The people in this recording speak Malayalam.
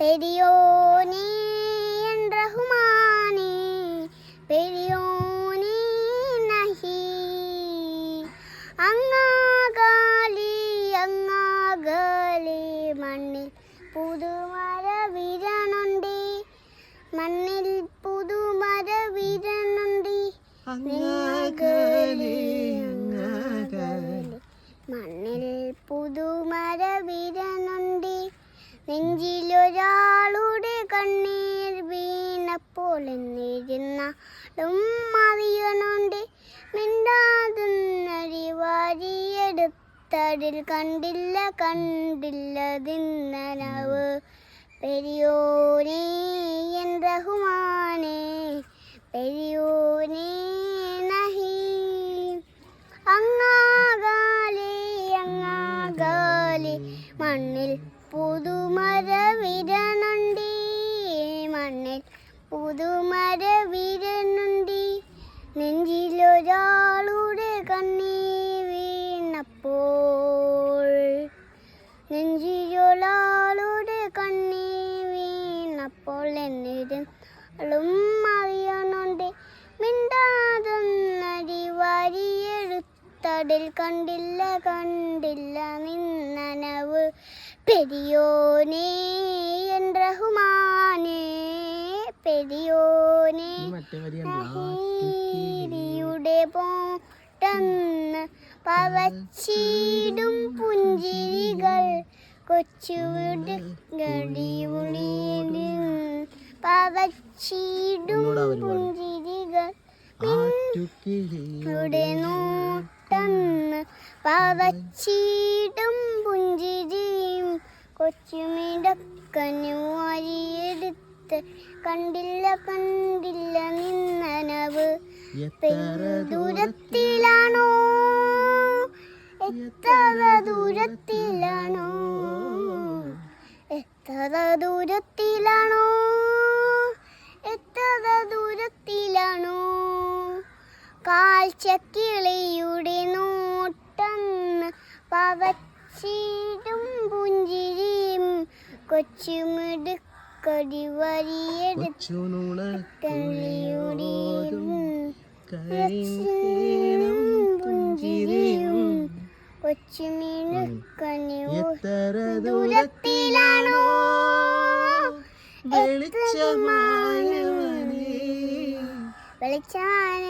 പെരിയോനേ എൻ റഹ്മാനേ പെരിയോനേ നഹി അങ്ങാകാലി മണ്ണിൽ പുതുമര വിരണുണ്ട് മണ്ണിൽ പുതുമര വിരണുണ്ട് മണ്ണിൽ പുതുമര വിരണുണ്ട് നെഞ്ചിലൊരാളുടെ കണ്ണീർ വീണപ്പോൾ എന്നിരുന്നാലും അറിയണുണ്ട് മിണ്ടാതുന്നൊരു വാരിയെടുത്തതിൽ കണ്ടില്ല ദിന്നനവ് പെരിയോനേ എൻ റഹ്മാനേ പെരിയോനേ നഹി അങ്ങാകാലി മണ്ണിൽ പുതുമര വിരണുണ്ട് മണ്ണിൽ പുതുമര വിരണുണ്ട് നെഞ്ചിലൊരാളുടെ കണ്ണീർ വീണപ്പോൾ നെഞ്ചിലൊരാളുടെ കണ്ണീർ വീണപ്പോൾ എന്നിരുന്നാലും അറിയണുണ്ട് മിണ്ടാതൊന്നടി വാരിയെടുത്തതിൽ കണ്ടില്ല നിന്നനവ് പെരിയോനേ എൻ റഹ്മാനേ പെരിയോനേ നഹീരിയുടെ പോട്ടെന്ന് പവച്ചിടും പുഞ്ചിരികൾ കൊച്ചുവിടുകളിയുളിയും പവച്ചിടും പുഞ്ചിരികൾ യുടെ നോട്ടെന്ന് പവച്ചിടും പുഞ്ചിരിയും കൊച്ചുമിടക്കനു വാരിയെടുത്ത് കണ്ടില്ല നിന്നനവ് ദൂരത്തിലാണോ എത്ര ദൂരത്തിലാണോ കാഴ്ചക്കിളിയുടെ നോട്ടെന്ന് പവച്ചിടും പുഞ്ചിരിയും കൊച്ചുമിടുക്കടി വരിയെടുത്ത് പുഞ്ചിരിയും കൊച്ചുമിടുക്കനി ദൂരത്തിലാണോ വെളിച്ചമാണ്